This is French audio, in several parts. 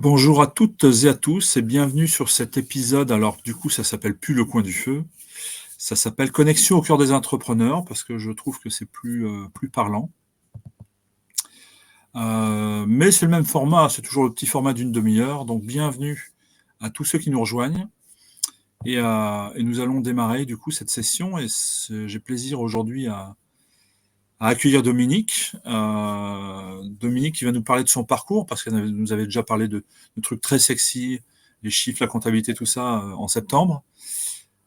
Bonjour à toutes et à tous et bienvenue sur cet épisode. Alors du coup, ça s'appelle plus Le Coin du Feu, ça s'appelle Connexion au cœur des entrepreneurs parce que je trouve que c'est plus parlant. Mais c'est le même format, c'est toujours le petit format d'une demi-heure. Donc bienvenue à tous ceux qui nous rejoignent et nous allons démarrer du coup cette session et j'ai plaisir aujourd'hui à accueillir Dominique. Dominique qui va nous parler de son parcours, parce qu'elle nous avait déjà parlé de trucs très sexy, les chiffres, la comptabilité, tout ça, en septembre.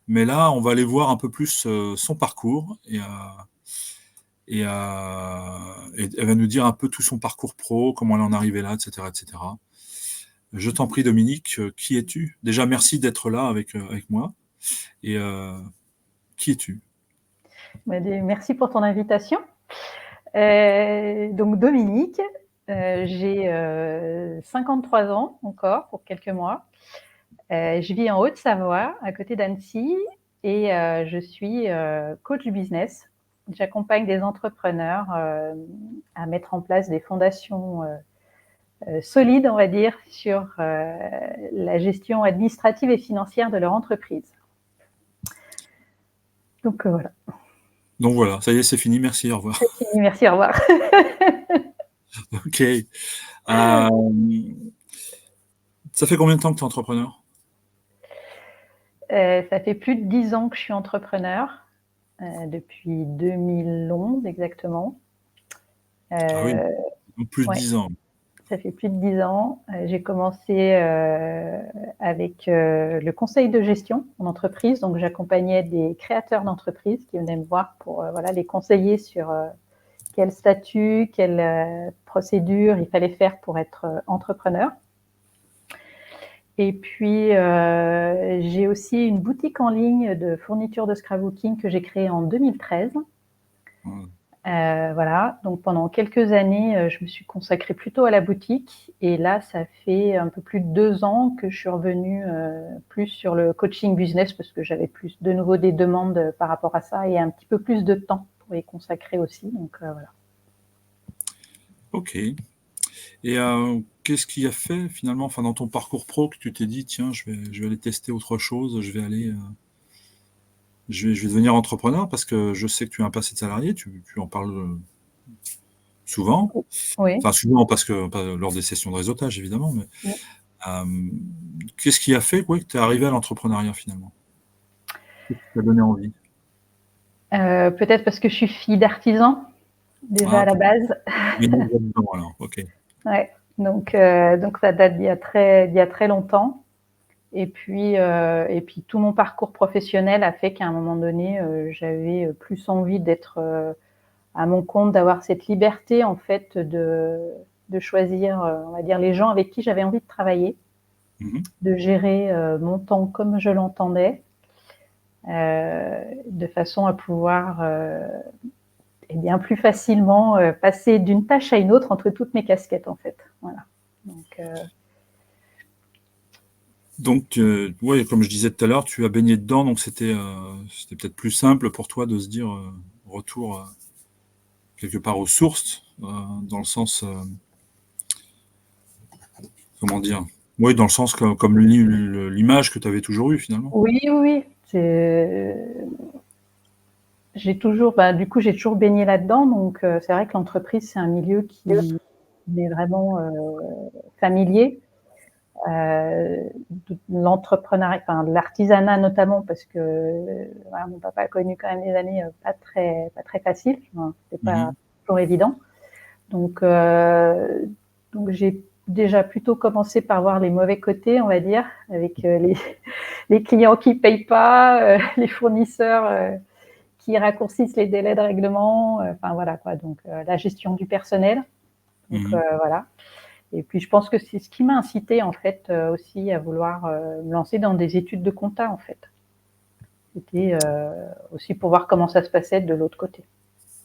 Mais là, on va aller voir un peu plus son parcours et elle va nous dire un peu tout son parcours pro, comment elle en est arrivée là, etc., etc. Je t'en prie, Dominique, qui es-tu? Déjà, merci d'être là avec moi. Et qui es-tu? Merci pour ton invitation. Donc Dominique, j'ai 53 ans encore pour quelques mois. Je vis en Haute-Savoie, à côté d'Annecy, et je suis coach business. J'accompagne des entrepreneurs à mettre en place des fondations solides, on va dire, sur la gestion administrative et financière de leur entreprise. Donc voilà. Donc voilà, ça y est, c'est fini, merci, au revoir. C'est fini, merci, au revoir. Ok. Ça fait combien de temps que tu es entrepreneur? Ça fait plus de 10 ans que je suis entrepreneur, depuis 2011 exactement. Ah oui, plus de Ouais, 10 ans. ça fait plus de 10 ans. J'ai commencé avec le conseil de gestion en entreprise. Donc, j'accompagnais des créateurs d'entreprises qui venaient me voir pour les conseiller sur quel statut, quelle procédure il fallait faire pour être entrepreneur. Et puis, j'ai aussi une boutique en ligne de fourniture de scrapbooking que j'ai créée en 2013. Voilà, donc pendant quelques années, je me suis consacrée plutôt à la boutique. Et là, ça fait un peu plus de 2 ans que je suis revenue plus sur le coaching business parce que j'avais plus de nouveau des demandes par rapport à ça et un petit peu plus de temps pour y consacrer aussi. Donc voilà. Ok. Et qu'est-ce qui a fait finalement, enfin dans ton parcours pro, que tu t'es dit, tiens, je vais aller tester autre chose, je vais devenir entrepreneur parce que je sais que tu as un passé de salarié, tu en parles souvent. Oui. Enfin souvent parce que pas lors des sessions de réseautage évidemment, mais Oui. euh, qu'est-ce qui a fait que tu es arrivé à l'entrepreneuriat finalement? Qu'est-ce qui t'a donné envie? Peut-être parce que je suis fille d'artisan déjà Ah, à la ok. base. Baigné là-dedans, alors, ok. Ouais. Donc ça date d'il y a très longtemps. Et puis tout mon parcours professionnel a fait qu'à un moment donné, j'avais plus envie d'être à mon compte, d'avoir cette liberté en fait de choisir, on va dire, les gens avec qui j'avais envie de travailler, Mhm. de gérer mon temps comme je l'entendais, de façon à pouvoir et bien plus facilement passer d'une tâche à une autre entre toutes mes casquettes en fait. Voilà. Donc, ouais, comme je disais tout à l'heure, tu as baigné dedans, donc c'était peut-être plus simple pour toi de se dire retour quelque part aux sources, dans le sens, comment dire, oui, dans le sens comme l'image que tu avais toujours eue finalement. Oui, oui, oui. J'ai toujours, du coup, j'ai toujours baigné là-dedans. Donc, c'est vrai que l'entreprise, c'est un milieu qui est vraiment familier. L'entrepreneuriat, enfin, l'artisanat notamment, parce que voilà, mon papa a connu quand même des années pas très faciles. Enfin, c'était pas Mhm. toujours évident. Donc, donc j'ai déjà plutôt commencé par voir les mauvais côtés, on va dire, avec les clients qui payent pas, les fournisseurs qui raccourcissent les délais de règlement, enfin voilà quoi. Donc la gestion du personnel. Donc Mhm. voilà. Et puis je pense que c'est ce qui m'a incité en fait aussi à vouloir me lancer dans des études de compta en fait. C'était aussi pour voir comment ça se passait de l'autre côté.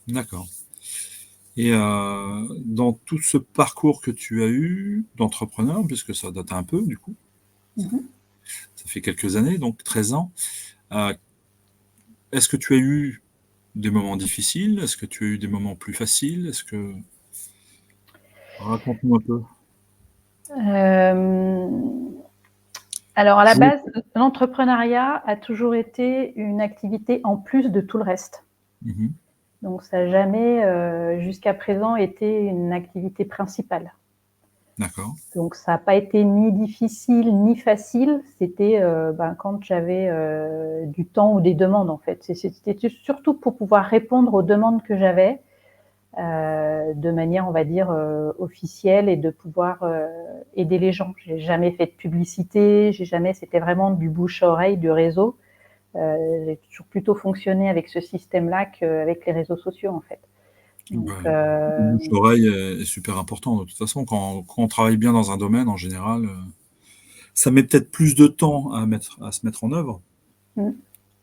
D'accord. Et dans tout ce parcours que tu as eu d'entrepreneur, puisque ça date un peu du coup, Mm-hmm. ça fait quelques années, donc 13 ans, euh, est-ce que tu as eu des moments difficiles? Est-ce que tu as eu des moments plus faciles? Raconte-nous un peu. Alors, à la Je voulais- base, l'entrepreneuriat a toujours été une activité en plus de tout le reste. Mhm. Donc, ça n'a jamais, jusqu'à présent, été une activité principale. D'accord. Donc, ça n'a pas été ni difficile ni facile. C'était quand j'avais du temps ou des demandes, en fait. C'était surtout pour pouvoir répondre aux demandes que j'avais de manière, on va dire, officielle et de pouvoir aider les gens. J'ai jamais fait de publicité, c'était vraiment du bouche à oreille, du réseau. J'ai toujours plutôt fonctionné avec ce système-là qu'avec les réseaux sociaux, en fait. Donc, Ouais. Le bouche-oreille est super important. De toute façon, quand on travaille bien dans un domaine, en général, ça met peut-être plus de temps à se mettre en œuvre, mm.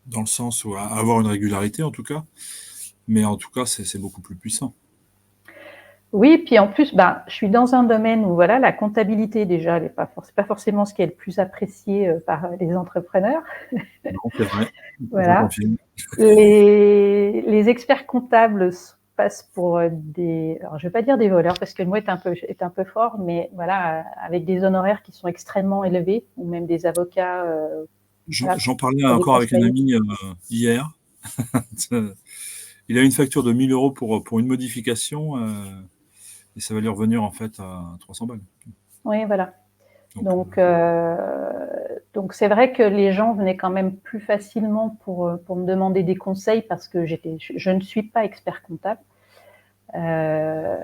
dans le sens où à avoir une régularité en tout cas, mais en tout cas, c'est beaucoup plus puissant. Oui, puis en plus, je suis dans un domaine où voilà, la comptabilité déjà, c'est pas forcément ce qui est le plus apprécié par les entrepreneurs. Non, c'est vrai, je Voilà. confirme. Les experts comptables passent pour alors je vais pas dire des voleurs parce que le mot est un peu fort, mais voilà, avec des honoraires qui sont extrêmement élevés, ou même des avocats, voilà, J'en parlais pour des encore avec un conseils. ami hier. Il a une facture de 1 000 euros pour une modification et ça va lui revenir en fait à 300 balles. Oui, voilà. Donc, Donc c'est vrai que les gens venaient quand même plus facilement pour me demander des conseils parce que je ne suis pas expert comptable. Euh,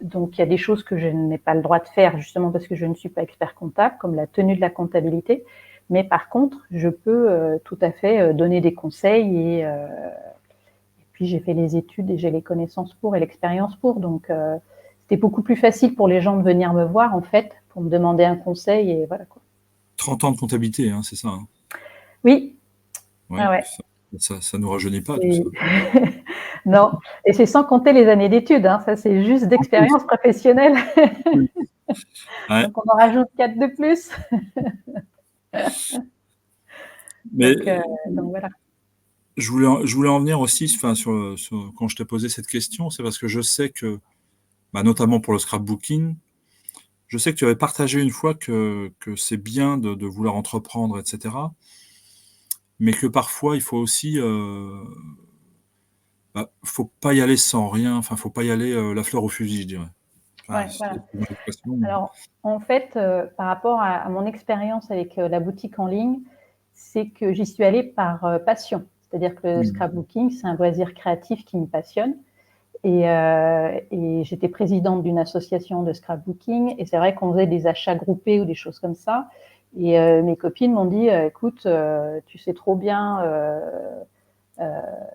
donc il y a des choses que je n'ai pas le droit de faire justement parce que je ne suis pas expert comptable, comme la tenue de la comptabilité. Mais par contre, je peux tout à fait donner des conseils et puis j'ai fait les études et j'ai les connaissances pour et l'expérience pour. Donc c'était beaucoup plus facile pour les gens de venir me voir en fait pour me demander un conseil et voilà quoi. 30 ans de comptabilité, hein, c'est ça, hein. Oui, Ouais, ah ouais. ça nous rajeunit pas tout ça. Et... non, et c'est sans compter les années d'études, hein. Ça c'est juste En plus, d'expérience professionnelle. oui. Ouais. Donc on en rajoute 4 de plus. Mais Donc voilà. je voulais en venir aussi, enfin, quand je t'ai posé cette question, c'est parce que je sais que, bah, notamment pour le scrapbooking, je sais que tu avais partagé une fois que c'est bien de vouloir entreprendre, etc. Mais que parfois, il faut aussi, faut pas y aller sans rien, enfin, faut pas y aller la fleur au fusil, je dirais. Enfin, Ouais, c'est voilà. une expression. Alors en fait, par rapport à mon expérience avec la boutique en ligne, c'est que j'y suis allée par passion. C'est-à-dire que le Oui. scrapbooking, c'est un loisir créatif qui me passionne. Et j'étais présidente d'une association de scrapbooking. Et c'est vrai qu'on faisait des achats groupés ou des choses comme ça. Et mes copines m'ont dit, écoute, tu sais trop bien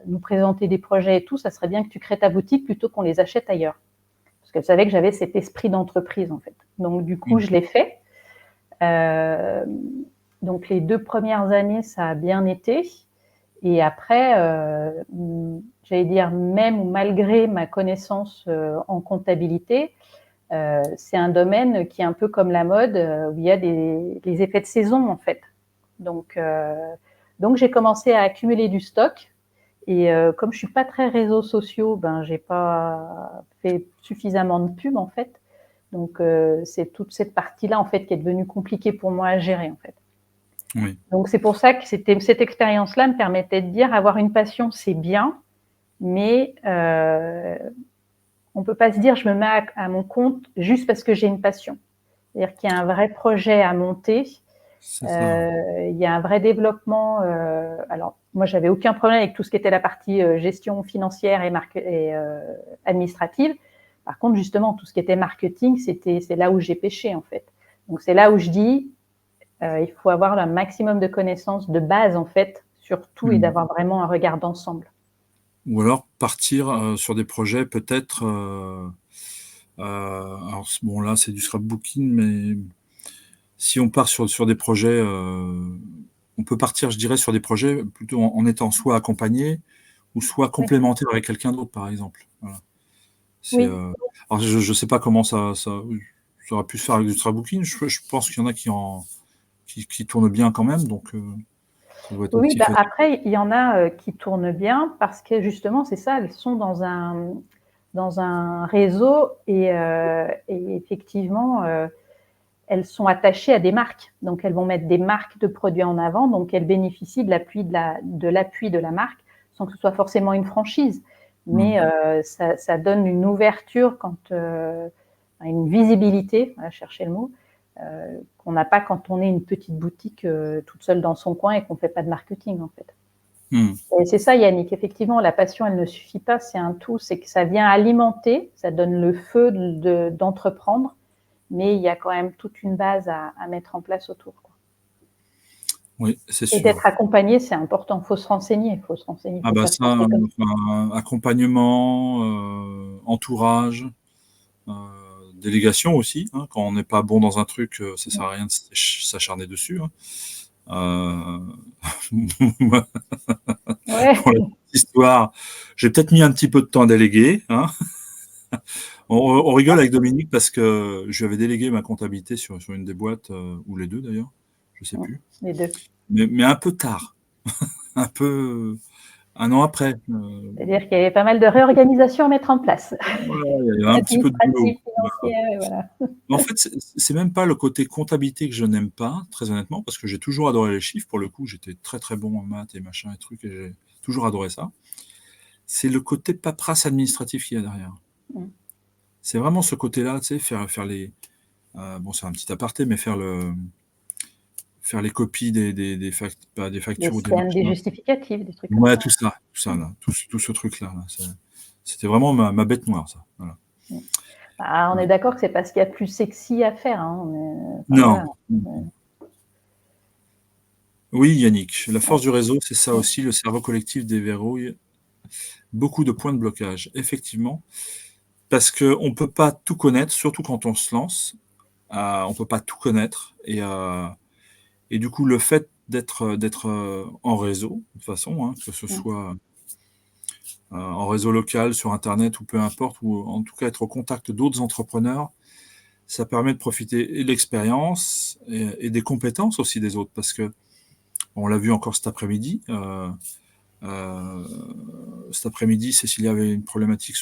nous présenter des projets et tout, ça serait bien que tu crées ta boutique plutôt qu'on les achète ailleurs. Parce qu'elles savaient que j'avais cet esprit d'entreprise, en fait. Donc, du coup, Oui. je l'ai fait. Euh, donc, les 2 premières années, ça a bien été. Et après, j'allais dire, même ou malgré ma connaissance en comptabilité, c'est un domaine qui est un peu comme la mode, où il y a les effets de saison, en fait. Donc j'ai commencé à accumuler du stock. Et comme je suis pas très réseaux sociaux, j'ai pas fait suffisamment de pub, en fait. Donc c'est toute cette partie-là, en fait, qui est devenue compliquée pour moi à gérer, en fait. Oui. Donc c'est pour ça que cette expérience-là me permettait de dire avoir une passion, c'est bien, mais on peut pas se dire je me mets à mon compte juste parce que j'ai une passion. C'est-à-dire qu'il y a un vrai projet à monter, C'est ça. il y a un vrai développement. Alors moi, j'avais aucun problème avec tout ce qui était la partie gestion financière et administrative. Par contre, justement, tout ce qui était marketing, c'est là où j'ai pêché, en fait. Donc c'est là où je dis il faut avoir un maximum de connaissances de base, en fait, sur tout et Mm. d'avoir vraiment un regard d'ensemble. Ou alors partir sur des projets peut-être. Alors bon là c'est du scrapbooking, mais si on part sur des projets, on peut partir, je dirais, sur des projets plutôt en étant soit accompagné ou soit Oui. complémentaire avec quelqu'un d'autre, par exemple. Voilà. C'est, Oui. alors je sais pas comment ça aurait pu se faire avec du scrapbooking. Je pense qu'il y en a qui tournent bien quand même, donc ça doit être Oui, aussi facile. après, il y en a qui tournent bien parce que justement, c'est ça, elles sont dans un réseau et effectivement, elles sont attachées à des marques. Donc, elles vont mettre des marques de produits en avant. Donc, elles bénéficient de l'appui de la marque sans que ce soit forcément une franchise. Mais ça donne une ouverture, une visibilité, on va chercher le mot, qu'on n'a pas quand on est une petite boutique toute seule dans son coin et qu'on ne fait pas de marketing, en fait. Et c'est ça, Yannick. Effectivement, la passion, elle ne suffit pas. C'est un tout. C'est que ça vient alimenter, ça donne le feu d'entreprendre, mais il y a quand même toute une base à mettre en place autour, quoi. Oui, c'est Et sûr. d'être accompagné, c'est important. Il faut se renseigner. Il faut se renseigner. Ah bah ça, accompagnement, entourage, délégation aussi. Hein, quand on n'est pas bon dans un truc, ça sert à rien de s'acharner dessus. Hein. Ouais. Pour la petite histoire, j'ai peut-être mis un petit peu de temps à déléguer. Hein. On rigole avec Dominique parce que je lui avais délégué ma comptabilité sur une des boîtes, ou les deux d'ailleurs, je sais plus. Les deux. Mais un peu tard, un peu un an après. C'est-à-dire qu'il y avait pas mal de réorganisation à mettre en place. Voilà, il y avait un petit peu de boulot. Voilà. En fait, c'est même pas le côté comptabilité que je n'aime pas, très honnêtement, parce que j'ai toujours adoré les chiffres. Pour le coup, j'étais très très bon en maths et machin et trucs, et j'ai toujours adoré ça. C'est le côté paperasse administratif qu'il y a derrière. C'est vraiment ce côté-là, tu sais, faire les... bon, c'est un petit aparté, mais faire les copies des factures ou des scans, des machins. justificatifs, des trucs comme Ouais, ça. tout ça, là, tout ce truc-là. Là, c'était vraiment ma bête noire, ça. Voilà. Ah, on est d'accord que c'est pas ce qu'il y a de plus sexy à faire. Hein. Non. Oui, Yannick, la force du réseau, c'est ça aussi, le cerveau collectif déverrouille beaucoup de points de blocage, effectivement, parce qu'on ne peut pas tout connaître, surtout quand on se lance, on ne peut pas tout connaître, et du coup, le fait d'être en réseau, de toute façon, hein, que ce soit en réseau local, sur Internet, ou peu importe, ou en tout cas être au contact d'autres entrepreneurs, ça permet de profiter de l'expérience et des compétences aussi des autres, parce que on l'a vu encore cet après-midi. Cet après-midi, Cécilia avait une problématique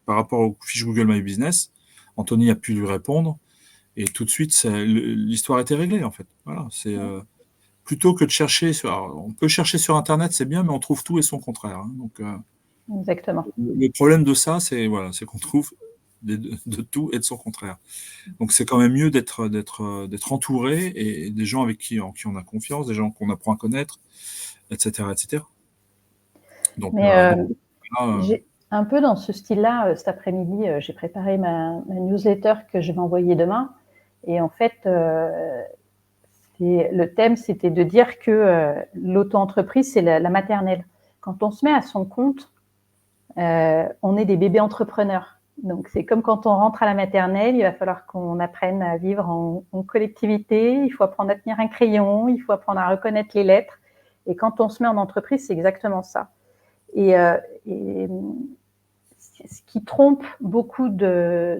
par rapport aux fiches Google My Business. Anthony a pu lui répondre et tout de suite, l'histoire était réglée en fait. Voilà, c'est plutôt que de chercher on peut chercher sur Internet, c'est bien, mais on trouve tout et son contraire. Hein. Donc, exactement. Le problème de ça, c'est qu'on trouve de tout et de son contraire. Donc c'est quand même mieux d'être entouré et des gens en qui on a confiance, des gens qu'on apprend à connaître, etc., etc. Donc, j'ai un peu dans ce style-là, cet après-midi, j'ai préparé ma newsletter que je vais envoyer demain. Et en fait, le thème, c'était de dire que l'auto-entreprise, c'est la maternelle. Quand on se met à son compte, on est des bébés entrepreneurs. Donc, c'est comme quand on rentre à la maternelle, il va falloir qu'on apprenne à vivre en collectivité, il faut apprendre à tenir un crayon, il faut apprendre à reconnaître les lettres. Et quand on se met en entreprise, c'est exactement ça. Et ce qui trompe beaucoup de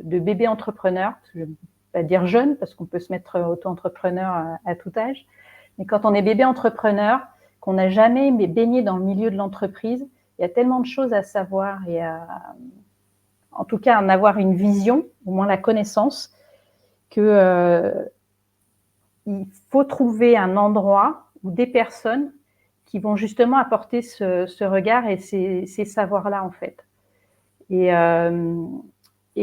bébés entrepreneurs, je ne vais pas dire jeunes, parce qu'on peut se mettre auto-entrepreneur à tout âge, mais quand on est bébé entrepreneur, qu'on n'a jamais baigné dans le milieu de l'entreprise, il y a tellement de choses à savoir et en tout cas en avoir une vision, au moins la connaissance, que il faut trouver un endroit ou des personnes qui vont justement apporter ce regard et ces savoirs-là, en fait. Et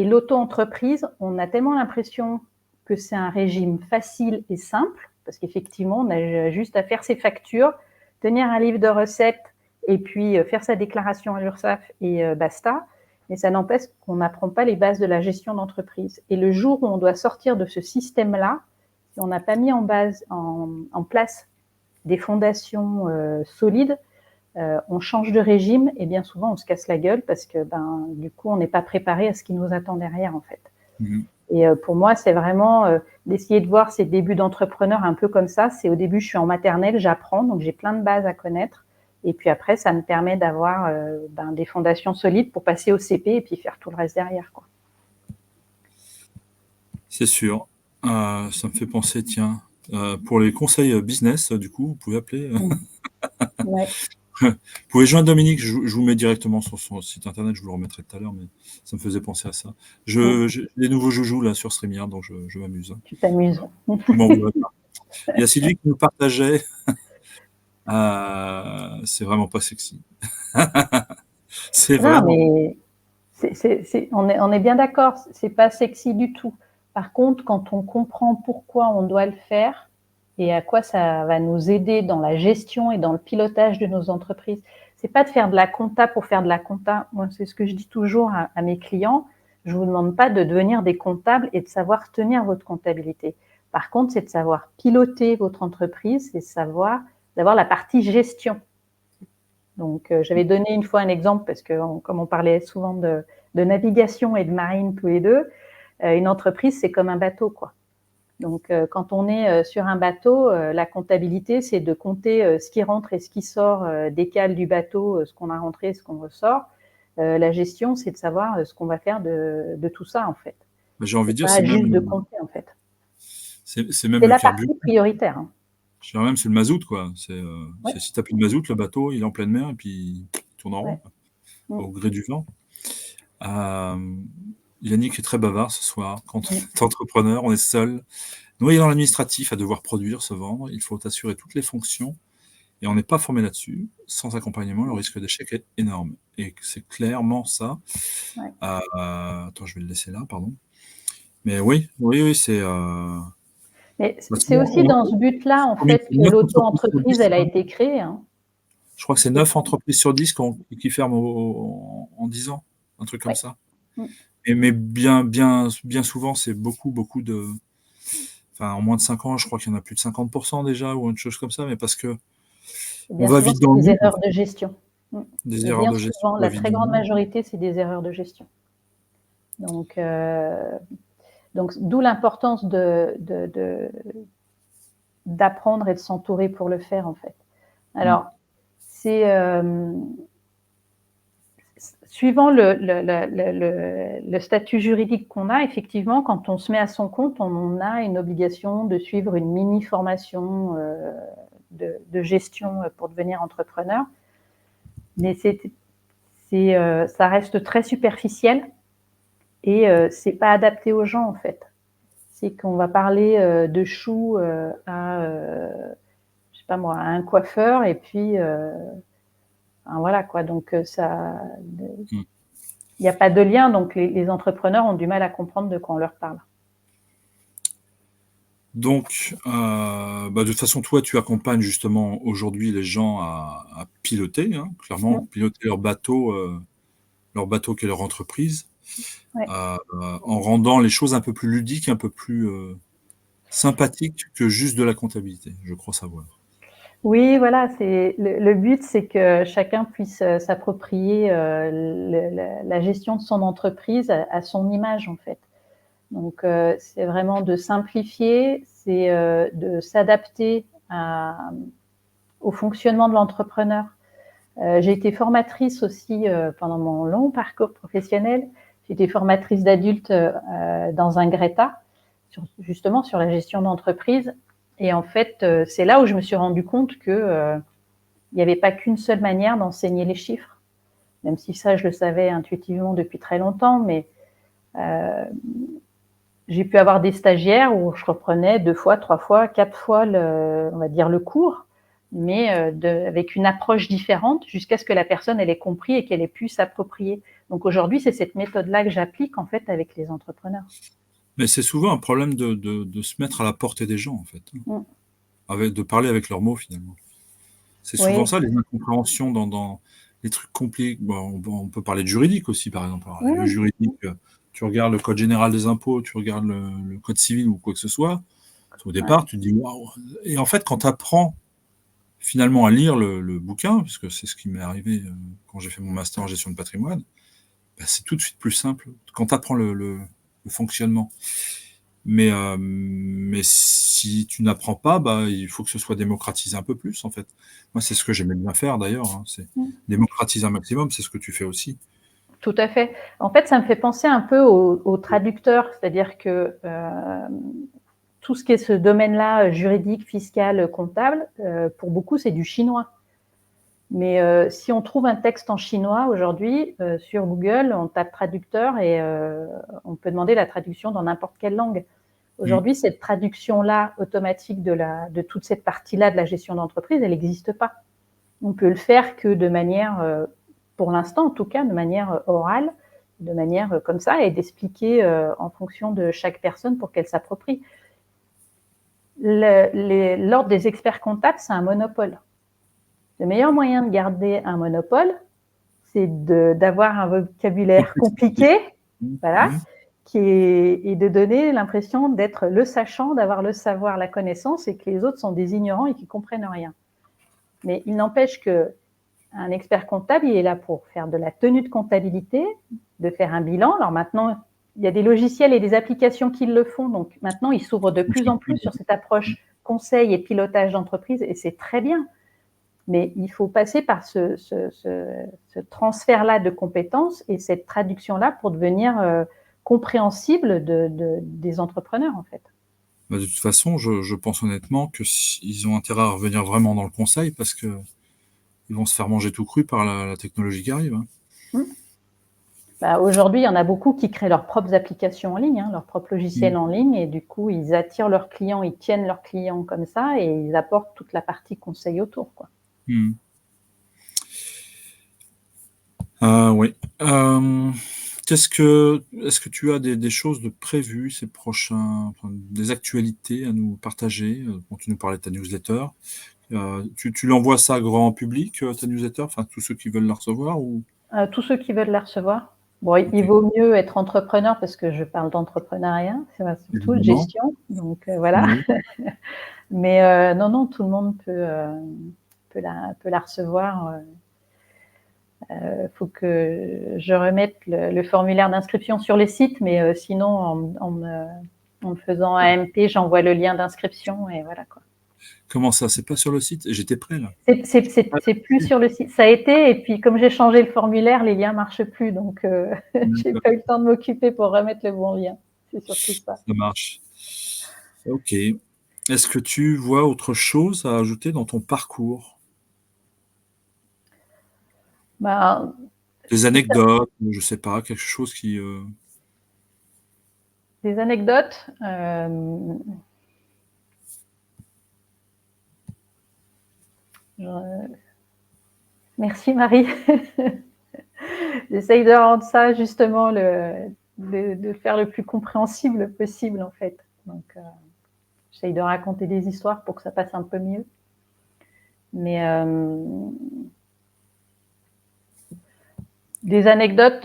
l'auto-entreprise, on a tellement l'impression que c'est un régime facile et simple, parce qu'effectivement, on a juste à faire ses factures, tenir un livre de recettes et puis faire sa déclaration à l'URSSAF et basta. Mais ça n'empêche qu'on n'apprend pas les bases de la gestion d'entreprise. Et le jour où on doit sortir de ce système-là, si on n'a pas mis en place des fondations solides, on change de régime et bien souvent on se casse la gueule parce que du coup on n'est pas préparé à ce qui nous attend derrière en fait. Et pour moi c'est vraiment d'essayer de voir ces débuts d'entrepreneur un peu comme ça. C'est au début je suis en maternelle, j'apprends, donc j'ai plein de bases à connaître et puis après ça me permet d'avoir des fondations solides pour passer au CP et puis faire tout le reste derrière, quoi. C'est sûr. Ça me fait penser, tiens, pour les conseils business, du coup, vous pouvez appeler. Ouais. Vous pouvez joindre Dominique, je vous mets directement sur son site internet, je vous le remettrai tout à l'heure, mais ça me faisait penser à ça. J'ai des nouveaux joujoux là sur StreamYard, donc je m'amuse. Tu t'amuses. Je m'en voudrais pas. Il y a Sylvie qui nous partageait. C'est vraiment pas sexy. C'est Non, vraiment. mais on est bien d'accord, c'est pas sexy du tout. Par contre, quand on comprend pourquoi on doit le faire et à quoi ça va nous aider dans la gestion et dans le pilotage de nos entreprises, c'est pas de faire de la compta pour faire de la compta. Moi, c'est ce que je dis toujours à mes clients. Je vous demande pas de devenir des comptables et de savoir tenir votre comptabilité. Par contre, c'est de savoir piloter votre entreprise, c'est savoir d'avoir la partie gestion. Donc, j'avais donné une fois un exemple parce que, comme on parlait souvent de navigation et de marine tous les deux, une entreprise, c'est comme un bateau, quoi. Donc, quand on est sur un bateau, la comptabilité, c'est de compter ce qui rentre et ce qui sort des cales du bateau, ce qu'on a rentré et ce qu'on ressort. La gestion, c'est de savoir ce qu'on va faire de tout ça, en fait. J'ai envie de dire, Pas juste de compter, en fait. c'est même C'est le la carburant. partie prioritaire. Hein. Je dirais même c'est le mazout, quoi. Ouais. Si t'as plus de mazout, le bateau, il est en pleine mer et puis il tourne en rond, Ouais. quoi, au gré du vent. Yannick est très bavard ce soir. Quand on est entrepreneur, on est seul, noyé dans l'administratif, à devoir produire, se vendre. Il faut assurer toutes les fonctions et on n'est pas formé là-dessus. Sans accompagnement, le risque d'échec est énorme. Et c'est clairement ça. Ouais. Attends, je vais le laisser là, pardon. Mais oui, c'est. Mais c'est aussi dans ce but-là, en fait, que 9 entreprises sur l'auto-entreprise, 10, elle a été créée. Hein. je crois que c'est 9 entreprises sur 10 qui ferment en 10 ans, un truc comme Ouais. ça. Mais bien souvent, c'est beaucoup de. Enfin, en moins de 5 ans, je crois qu'il y en a plus de 50% déjà, ou une chose comme ça, mais parce que on va vite dans le des mur. erreurs de gestion. Des Et erreurs bien de gestion, souvent, on va la vite très dans le grande mur. majorité, c'est des erreurs de gestion. Donc d'où l'importance d'apprendre et de s'entourer pour le faire, en fait. Alors, c'est suivant le statut juridique qu'on a, effectivement, quand on se met à son compte, on a une obligation de suivre une mini-formation de gestion pour devenir entrepreneur. Mais ça reste très superficiel et c'est pas adapté aux gens, en fait. C'est qu'on va parler de choux à, je sais pas moi, à un coiffeur et puis voilà quoi. Donc il n'y a pas de lien. Donc les entrepreneurs ont du mal à comprendre de quoi on leur parle. Donc, de toute façon, toi, tu accompagnes justement aujourd'hui les gens à piloter, hein, clairement, piloter leur bateau qui est leur entreprise, Ouais. en rendant les choses un peu plus ludiques, un peu plus sympathiques que juste de la comptabilité, je crois savoir. Oui, voilà, c'est le but, c'est que chacun puisse s'approprier la gestion de son entreprise à son image, en fait. Donc, c'est vraiment de simplifier, c'est de s'adapter au fonctionnement de l'entrepreneur. J'ai été formatrice aussi pendant mon long parcours professionnel. J'ai été formatrice d'adultes dans un Greta, justement sur la gestion d'entreprise. Et en fait, c'est là où je me suis rendu compte que il n'y avait pas qu'une seule manière d'enseigner les chiffres, même si ça, je le savais intuitivement depuis très longtemps, mais j'ai pu avoir des stagiaires où je reprenais 2 fois, 3 fois, 4 fois on va dire le cours, mais avec une approche différente jusqu'à ce que la personne elle ait compris et qu'elle ait pu s'approprier. Donc aujourd'hui, c'est cette méthode-là que j'applique en fait avec les entrepreneurs. Mais c'est souvent un problème de se mettre à la portée des gens, en fait, de parler avec leurs mots, finalement. C'est souvent ça, les incompréhensions dans les trucs compliqués. Bon, on peut parler de juridique aussi, par exemple. Alors, le juridique, tu regardes le code général des impôts, tu regardes le code civil ou quoi que ce soit. Au départ, tu te dis waouh. Et en fait, quand tu apprends finalement à lire le bouquin, parce que c'est ce qui m'est arrivé quand j'ai fait mon master en gestion de patrimoine, c'est tout de suite plus simple quand tu apprends le fonctionnement. Mais si tu n'apprends pas, il faut que ce soit démocratisé un peu plus, en fait. Moi, c'est ce que j'aimais bien faire, d'ailleurs, hein, c'est démocratiser un maximum, c'est ce que tu fais aussi. Tout à fait. En fait, ça me fait penser un peu au traducteur, c'est-à-dire que tout ce qui est ce domaine-là, juridique, fiscal, comptable, pour beaucoup, c'est du chinois. Mais si on trouve un texte en chinois aujourd'hui, sur Google, on tape traducteur et on peut demander la traduction dans n'importe quelle langue. Aujourd'hui, cette traduction-là automatique de toute cette partie-là de la gestion d'entreprise, elle n'existe pas. On peut le faire que de manière, pour l'instant en tout cas, de manière orale, de manière comme ça, et d'expliquer en fonction de chaque personne pour qu'elle s'approprie. L'ordre des experts comptables, c'est un monopole. Le meilleur moyen de garder un monopole, c'est d'avoir un vocabulaire compliqué, voilà, et de donner l'impression d'être le sachant, d'avoir le savoir, la connaissance, et que les autres sont des ignorants et qui comprennent rien. Mais il n'empêche qu'un expert comptable, il est là pour faire de la tenue de comptabilité, de faire un bilan. Alors maintenant, il y a des logiciels et des applications qui le font, donc maintenant, il s'ouvre de plus en plus sur cette approche conseil et pilotage d'entreprise, et c'est très bien. Mais il faut passer par ce transfert-là de compétences et cette traduction-là pour devenir compréhensible des entrepreneurs, en fait. De toute façon, je pense honnêtement qu'ils ont intérêt à revenir vraiment dans le conseil parce qu'ils vont se faire manger tout cru par la technologie qui arrive. Aujourd'hui, il y en a beaucoup qui créent leurs propres applications en ligne, leurs propres logiciels en ligne, et du coup, ils attirent leurs clients, ils tiennent leurs clients comme ça, et ils apportent toute la partie conseil autour, quoi. Oui. Est-ce que tu as des choses de prévues ces prochains, des actualités à nous partager? Bon, tu nous parlais de ta newsletter. Tu l'envoies ça grand public, ta newsletter, enfin tous ceux qui veulent la recevoir ou... Tous ceux qui veulent la recevoir. Bon, il vaut mieux être entrepreneur parce que je parle d'entrepreneuriat, c'est surtout de gestion, donc voilà. Oui. Mais non, tout le monde peut la recevoir. Faut que je remette le formulaire d'inscription sur les sites, mais sinon, en me faisant AMP, j'envoie le lien d'inscription et voilà, quoi. Comment ça? C'est pas sur le site? J'étais prêt là. C'est plus sur le site. Ça a été, et puis comme j'ai changé le formulaire, les liens marchent plus, donc j'ai pas eu le temps de m'occuper pour remettre le bon lien. C'est surtout ça. Ça marche. Ok. Est-ce que tu vois autre chose à ajouter dans ton parcours? Des anecdotes, je sais pas, quelque chose qui... Des anecdotes. Merci Marie. J'essaye de rendre ça justement de faire le plus compréhensible possible en fait. Donc j'essaye de raconter des histoires pour que ça passe un peu mieux. Mais des anecdotes,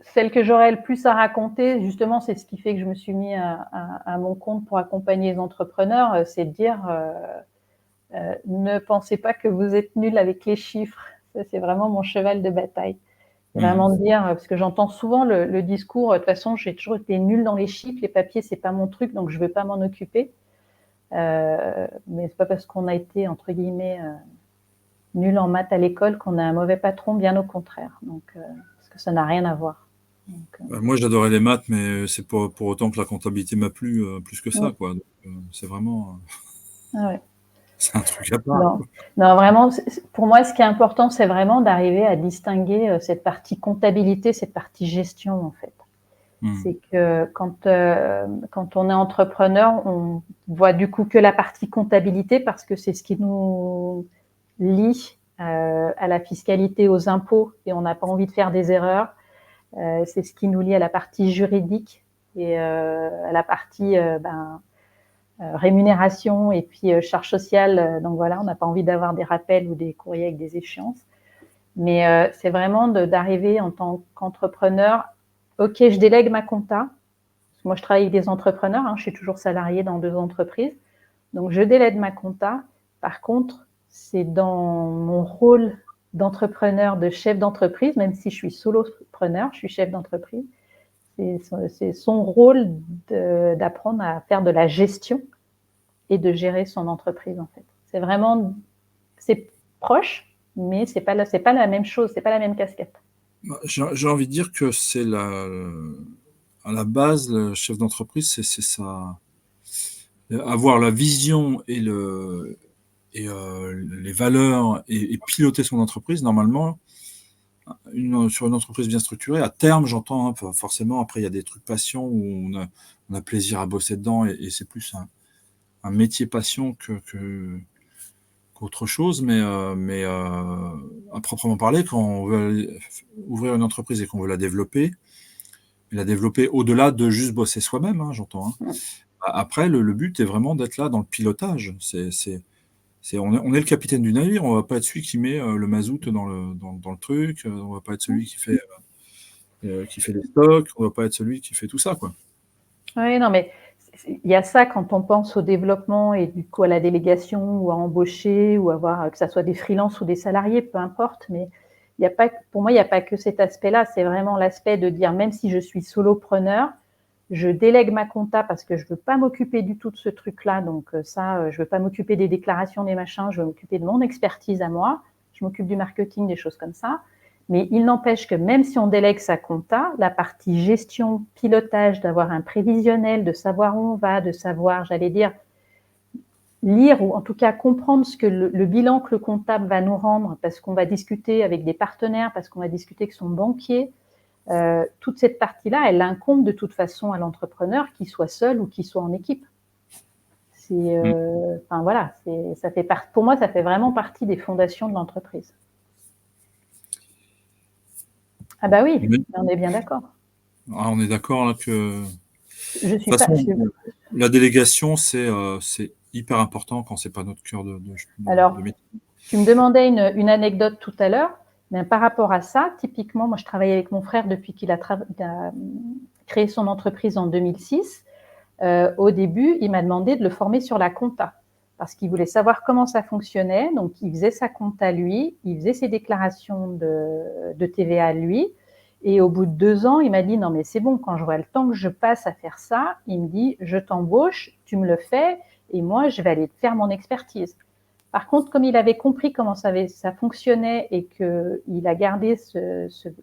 celle que j'aurais le plus à raconter, justement, c'est ce qui fait que je me suis mis à mon compte pour accompagner les entrepreneurs, c'est de dire ne pensez pas que vous êtes nul avec les chiffres. Ça, c'est vraiment mon cheval de bataille. C'est vraiment de dire, parce que j'entends souvent le discours, de toute façon, j'ai toujours été nulle dans les chiffres, les papiers, c'est pas mon truc, donc je ne veux pas m'en occuper. Mais c'est pas parce qu'on a été, entre guillemets, nul en maths à l'école qu'on a un mauvais patron, bien au contraire. Donc, parce que ça n'a rien à voir. Donc, moi, j'adorais les maths, mais c'est pour autant que la comptabilité m'a plu plus que ça, quoi. Donc, c'est vraiment... ouais. C'est un truc à part. Non, vraiment, pour moi, ce qui est important, c'est vraiment d'arriver à distinguer cette partie comptabilité, cette partie gestion, en fait. C'est que quand on est entrepreneur, on voit du coup que la partie comptabilité parce que c'est ce qui nous lie à la fiscalité, aux impôts, et on n'a pas envie de faire des erreurs. C'est ce qui nous lie à la partie juridique et à la partie rémunération et puis charges sociales. Donc voilà, on n'a pas envie d'avoir des rappels ou des courriers avec des échéances. Mais c'est vraiment d'arriver en tant qu'entrepreneur. Ok, je délègue ma compta. Moi, je travaille avec des entrepreneurs. Je suis toujours salariée dans 2 entreprises. Donc, je délègue ma compta. Par contre, c'est dans mon rôle d'entrepreneur, de chef d'entreprise, même si je suis solopreneur, je suis chef d'entreprise. C'est son rôle d'apprendre à faire de la gestion et de gérer son entreprise, en fait. C'est vraiment, c'est proche, mais c'est pas la même chose, c'est pas la même casquette. J'ai envie de dire que c'est à la base, le chef d'entreprise, c'est ça, avoir la vision et les valeurs et piloter son entreprise, normalement, sur une entreprise bien structurée, à terme, j'entends, hein, forcément, après, il y a des trucs passion où on a plaisir à bosser dedans et c'est plus un métier passion qu'autre chose, mais à proprement parler, quand on veut ouvrir une entreprise et qu'on veut la développer au-delà de juste bosser soi-même, hein, j'entends. Hein. Après, le but est vraiment d'être là dans le pilotage. On est le capitaine du navire, on va pas être celui qui met le mazout dans le truc, on va pas être celui qui fait les stocks, on va pas être celui qui fait tout ça, quoi. Oui, non, mais il y a ça quand on pense au développement et du coup à la délégation ou à embaucher ou avoir, que ça soit des freelances ou des salariés, peu importe, mais il y a pas, pour moi, il n'y a pas que cet aspect-là, c'est vraiment l'aspect de dire, même si je suis solopreneur, je délègue ma compta parce que je veux pas m'occuper du tout de ce truc-là, donc ça, je veux pas m'occuper des déclarations, des machins, je veux m'occuper de mon expertise à moi, je m'occupe du marketing, des choses comme ça. Mais il n'empêche que même si on délègue sa compta, la partie gestion, pilotage, d'avoir un prévisionnel, de savoir où on va, de savoir, j'allais dire, lire ou en tout cas comprendre ce que le bilan que le comptable va nous rendre parce qu'on va discuter avec des partenaires, parce qu'on va discuter avec son banquier, toute cette partie-là, elle incombe de toute façon à l'entrepreneur, qu'il soit seul ou qu'il soit en équipe. Enfin voilà, ça fait pour moi, ça fait vraiment partie des fondations de l'entreprise. Ah bah oui, on est bien d'accord. Ah, on est d'accord là que Je de suis toute pas. façon, la délégation, c'est hyper important quand c'est pas notre cœur de Alors, métier. tu me demandais une anecdote tout à l'heure, mais par rapport à ça, typiquement, moi je travaille avec mon frère depuis qu'il a créé son entreprise en 2006. Au début, il m'a demandé de le former sur la compta parce qu'il voulait savoir comment ça fonctionnait. Donc, il faisait sa compta lui, il faisait ses déclarations de TVA lui. Et au bout de 2 ans, il m'a dit, non mais c'est bon, quand je vois le temps que je passe à faire ça, il me dit, je t'embauche, tu me le fais, et moi, je vais aller te faire mon expertise. Par contre, comme il avait compris comment ça fonctionnait et qu'il a gardé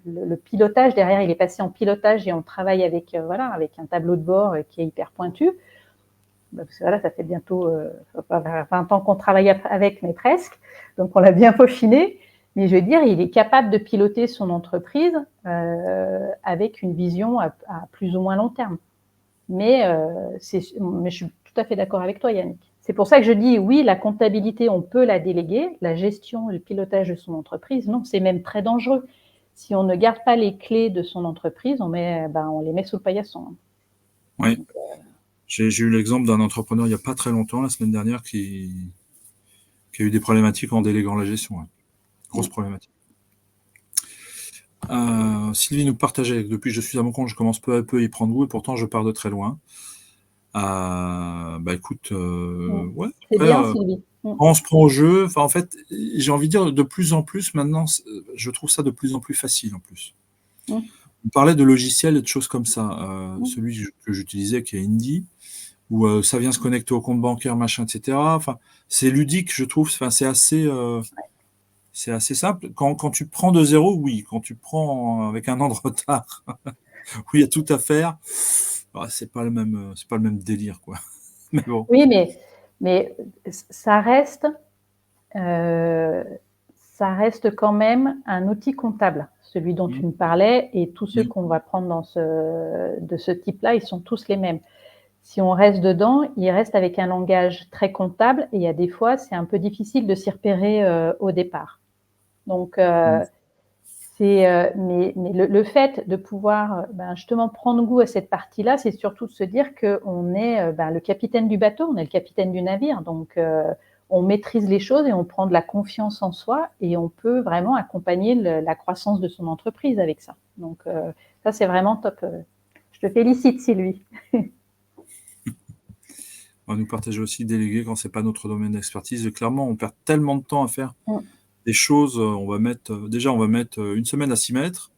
le pilotage, derrière il est passé en pilotage et on travaille avec, avec un tableau de bord qui est hyper pointu. Parce que voilà, ça fait bientôt 20 ans qu'on travaille avec, mais presque. Donc on l'a bien peaufiné. Mais je veux dire, il est capable de piloter son entreprise avec une vision à plus ou moins long terme. Mais je suis tout à fait d'accord avec toi, Yannick. C'est pour ça que je dis oui, la comptabilité, on peut la déléguer. La gestion, le pilotage de son entreprise, non, c'est même très dangereux. Si on ne garde pas les clés de son entreprise, on les met sous le paillasson. Oui. J'ai eu l'exemple d'un entrepreneur il n'y a pas très longtemps, la semaine dernière, qui a eu des problématiques en déléguant la gestion. Ouais. Grosse problématique. Sylvie nous partageait que depuis que je suis à mon compte, je commence peu à peu à y prendre goût et pourtant je pars de très loin. Écoute, ouais. C'est bien, Sylvie. On se prend au jeu. Enfin, en fait, j'ai envie de dire de plus en plus maintenant, je trouve ça de plus en plus facile en plus. On parlait de logiciels et de choses comme ça. Celui que j'utilisais qui est Indie, où ça vient se connecter au compte bancaire, machin, etc. Enfin, c'est ludique, je trouve. Enfin, c'est assez simple. Quand tu prends de zéro, oui. Quand tu prends avec un an de retard, où il y a tout à faire, c'est pas le même délire, quoi. Mais bon. Oui, mais ça reste quand même un outil comptable, celui dont tu me parlais, et tous ceux qu'on va prendre de ce type-là, ils sont tous les mêmes. Si on reste dedans, il reste avec un langage très comptable, et il y a des fois, c'est un peu difficile de s'y repérer au départ. Donc, mais le fait de pouvoir justement prendre goût à cette partie-là, c'est surtout de se dire qu'on est le capitaine du bateau, on est le capitaine du navire, donc on maîtrise les choses et on prend de la confiance en soi et on peut vraiment accompagner la croissance de son entreprise avec ça. Donc ça, c'est vraiment top. Je te félicite, Sylvie. On va nous partager aussi déléguer quand c'est pas notre domaine d'expertise. Clairement, on perd tellement de temps à faire des choses. On va mettre une semaine à s'y mettre.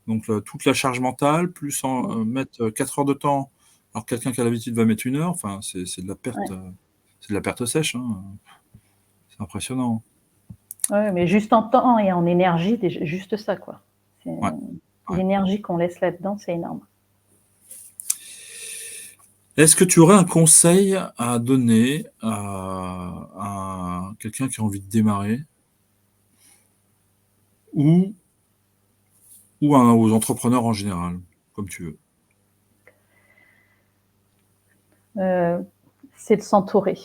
Donc toute la charge mentale, plus mettre 4 heures de temps. Alors quelqu'un qui a l'habitude va mettre 1 heure. Enfin, c'est de la perte, c'est de la perte sèche. Hein. C'est impressionnant. Oui, mais juste en temps et en énergie, juste ça, quoi. L'énergie qu'on laisse là-dedans, c'est énorme. Est-ce que tu aurais un conseil à donner à quelqu'un qui a envie de démarrer ou, aux entrepreneurs en général, comme tu veux? C'est de s'entourer.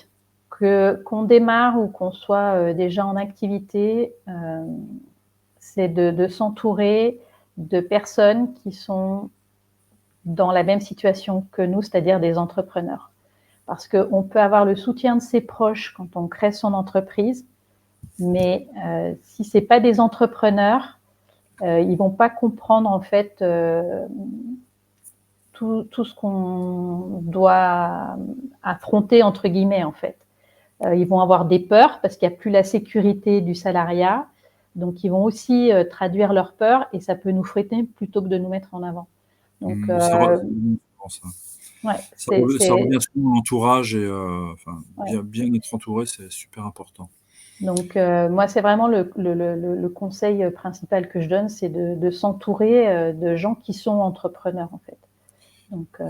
Qu'on démarre ou qu'on soit déjà en activité, c'est de s'entourer de personnes qui sont dans la même situation que nous, c'est-à-dire des entrepreneurs. Parce qu'on peut avoir le soutien de ses proches quand on crée son entreprise, mais si ce n'est pas des entrepreneurs, ils ne vont pas comprendre en fait tout ce qu'on doit affronter entre guillemets en fait. Ils vont avoir des peurs parce qu'il n'y a plus la sécurité du salariat, donc ils vont aussi traduire leurs peurs et ça peut nous freiner plutôt que de nous mettre en avant. Donc Ça revient souvent, ça. ouais, Ça revient souvent à l'entourage et ouais. bien être entouré, c'est super important. Donc moi, c'est vraiment le conseil principal que je donne, c'est de s'entourer de gens qui sont entrepreneurs en fait. Donc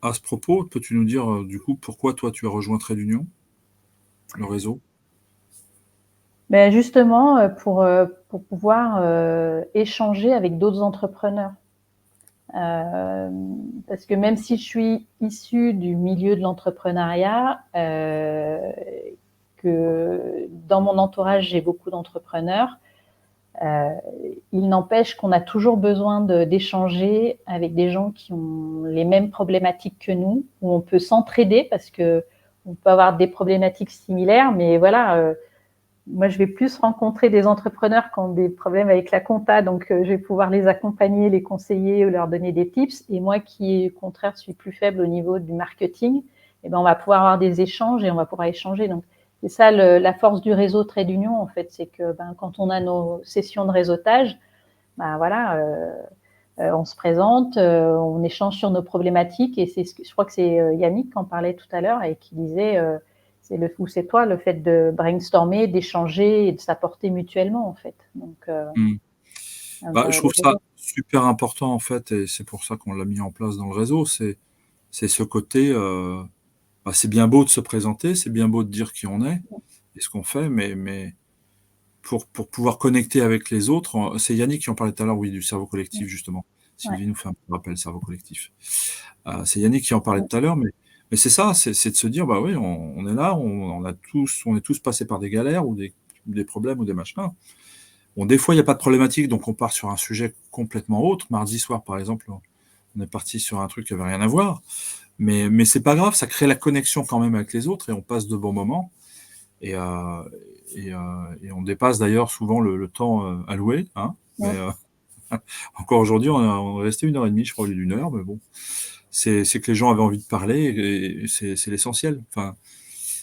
À ce propos, peux-tu nous dire, du coup, pourquoi toi tu as rejoint Trait d'Union, le réseau? ben justement, pour pouvoir échanger avec d'autres entrepreneurs. Parce que même si je suis issue du milieu de l'entrepreneuriat, que dans mon entourage, j'ai beaucoup d'entrepreneurs, il n'empêche qu'on a toujours besoin d'échanger avec des gens qui ont les mêmes problématiques que nous, où on peut s'entraider parce que on peut avoir des problématiques similaires, mais voilà, moi, je vais plus rencontrer des entrepreneurs qui ont des problèmes avec la compta, donc je vais pouvoir les accompagner, les conseiller ou leur donner des tips. Et moi, qui, au contraire, suis plus faible au niveau du marketing, eh ben, on va pouvoir avoir des échanges et on va pouvoir échanger. Donc, c'est ça la force du réseau Trait d'Union, en fait, c'est que quand on a nos sessions de réseautage, voilà, on se présente, on échange sur nos problématiques. Et je crois que c'est Yannick qui en parlait tout à l'heure et qui disait c'est toi le fait de brainstormer, d'échanger et de s'apporter mutuellement en fait. Donc Mmh. Je trouve ça super important en fait et c'est pour ça qu'on l'a mis en place dans le réseau, c'est ce côté, c'est bien beau de se présenter, c'est bien beau de dire qui on est et ce qu'on fait, mais pour pouvoir connecter avec les autres, c'est Yannick qui en parlait tout à l'heure, oui, du cerveau collectif justement. ouais, Sylvie nous fait un petit rappel, cerveau collectif. C'est Yannick qui en parlait tout à l'heure, mais c'est ça, c'est de se dire: «Bah oui, on est là, on est tous passés par des galères ou des problèmes ou des machins». Bon, des fois, il y a pas de problématique, donc on part sur un sujet complètement autre. Mardi soir, par exemple, on est parti sur un truc qui avait rien à voir, mais c'est pas grave, ça crée la connexion quand même avec les autres et on passe de bons moments et on dépasse d'ailleurs souvent le temps, alloué, hein, mais encore aujourd'hui, on est resté 1 heure et demie, je crois, au lieu d'1 heure, mais bon, c'est que les gens avaient envie de parler et c'est l'essentiel. Enfin,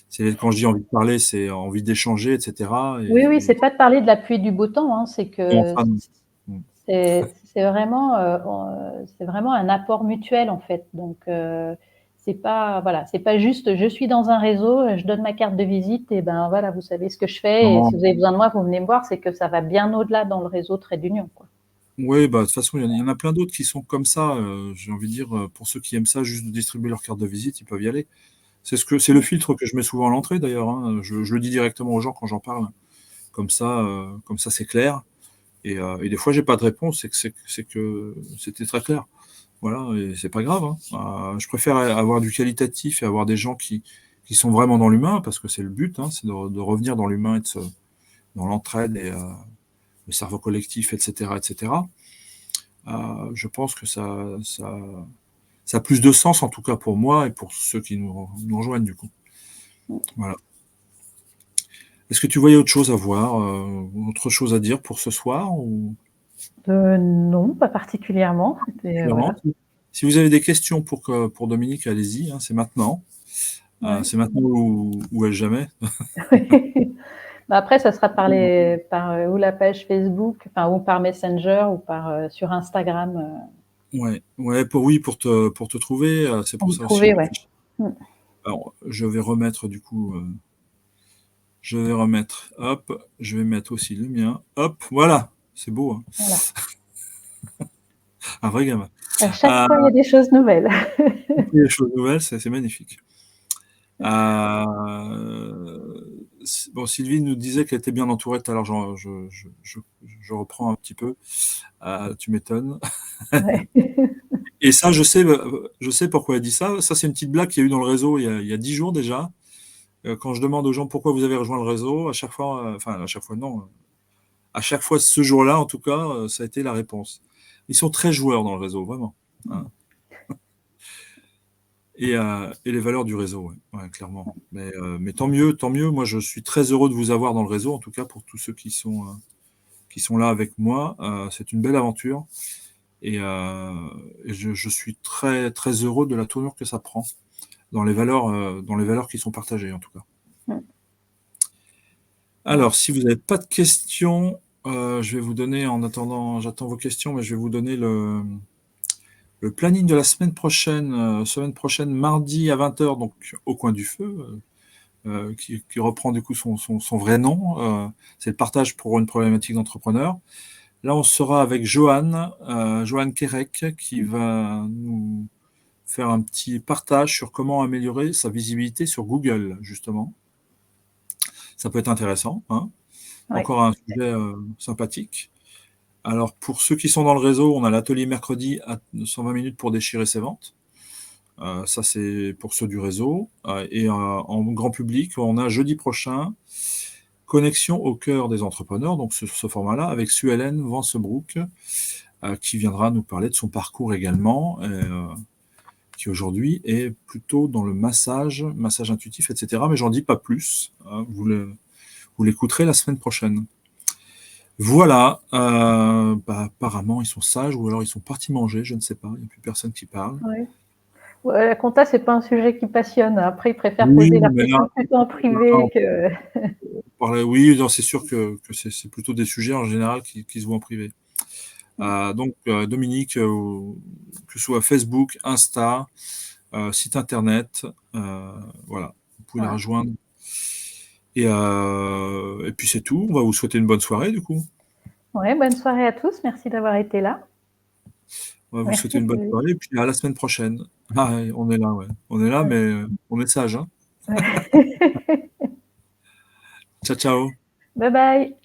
c'est quand je dis envie de parler, c'est envie d'échanger et cetera oui, oui, et c'est pas de parler de la pluie et du beau temps, hein, c'est que enfin, mmh, c'est vraiment un apport mutuel en fait. Donc c'est pas voilà, c'est pas juste je suis dans un réseau, je donne ma carte de visite et ben voilà, vous savez ce que je fais et non. si vous avez besoin de moi, vous venez me voir. C'est que ça va bien au-delà dans le réseau Trait d'Union, quoi. Oui, de toute façon, il y en a plein d'autres qui sont comme ça, j'ai envie de dire, pour ceux qui aiment ça, juste de distribuer leur carte de visite, ils peuvent y aller. C'est le filtre que je mets souvent à l'entrée d'ailleurs, hein, je le dis directement aux gens quand j'en parle. Comme ça c'est clair et des fois j'ai pas de réponse, c'est que c'était très clair. Voilà et c'est pas grave, hein. Je préfère avoir du qualitatif et avoir des gens qui sont vraiment dans l'humain parce que c'est le but, hein, c'est de revenir dans l'humain et dans l'entraide et le cerveau collectif et cetera. Je pense que ça a plus de sens, en tout cas pour moi et pour ceux qui nous rejoignent, du coup. Voilà. Est-ce que tu voyais autre chose à voir, autre chose à dire pour ce soir ou Non, pas particulièrement. C'était clairement? voilà. Si vous avez des questions pour Dominique, allez-y, hein, c'est maintenant. Ouais. C'est maintenant ou à jamais. Après, ça sera par ou la page Facebook, enfin, ou par Messenger ou sur Instagram, Ouais, ouais, pour te trouver, c'est pour pour me ça aussi que trouver, je ouais. réfléchis. Mmh. Alors, je vais remettre du coup, je vais remettre, hop, je vais mettre aussi le mien, hop, voilà, c'est beau, hein. Voilà. Un vrai gamin. À chaque Heu fois, il y a des choses nouvelles. Des choses nouvelles, c'est magnifique. Bon, Sylvie nous disait qu'elle était bien entourée tout à l'heure. Je reprends un petit peu. Tu m'étonnes. Ouais. Et ça, je sais pourquoi elle dit ça. Ça, c'est une petite blague qu'il y a eu dans le réseau il y a 10 jours déjà. Quand je demande aux gens pourquoi vous avez rejoint le réseau, à chaque fois, enfin, à chaque fois, non. À chaque fois, ce jour-là, en tout cas, ça a été la réponse. Ils sont très joueurs dans le réseau, vraiment. Hein. Et les valeurs du réseau, ouais, clairement. Mais tant mieux, tant mieux. Moi, je suis très heureux de vous avoir dans le réseau, en tout cas pour tous ceux qui sont là avec moi. C'est une belle aventure et je suis très, très heureux de la tournure que ça prend dans les valeurs qui sont partagées, en tout cas. Alors, si vous n'avez pas de questions, je vais vous donner, en attendant, j'attends vos questions, mais je vais vous donner le planning de la semaine prochaine, mardi à 20 h, donc au coin du feu, qui reprend du coup son vrai nom. C'est le partage pour une problématique d'entrepreneur. Là, on sera avec Johan Kerek, qui va nous faire un petit partage sur comment améliorer sa visibilité sur Google, justement. Ça peut être intéressant, hein. Ouais. Encore un sujet sympathique. Alors, pour ceux qui sont dans le réseau, on a l'atelier mercredi à 120 minutes pour déchirer ses ventes. Ça, c'est pour ceux du réseau. Et en grand public, on a jeudi prochain Connexion au cœur des entrepreneurs, donc ce format-là, avec Sue-Hélène Vancebroek, qui viendra nous parler de son parcours également, qui aujourd'hui est plutôt dans le massage intuitif, etc. Mais j'en dis pas plus. Hein, vous l'écouterez la semaine prochaine. Voilà, apparemment ils sont sages ou alors ils sont partis manger, je ne sais pas, il n'y a plus personne qui parle. Ouais. Ouais, la compta, c'est pas un sujet qui passionne. Après, ils préfèrent Oui, poser leurs mais là, questions plutôt en privé que. oui, non, c'est sûr que c'est plutôt des sujets en général qui se voient en privé. Donc Dominique, que ce soit Facebook, Insta, site internet, voilà, vous pouvez la rejoindre. Et puis c'est tout, on va vous souhaiter une bonne soirée du coup. Ouais, bonne soirée à tous, merci d'avoir été là. On va vous souhaiter Merci une bonne Sylvie. soirée et puis à la semaine prochaine. Ah, ouais, on est là, ouais. On est là, mais on est sage, hein. Ouais. Ciao, ciao. Bye bye.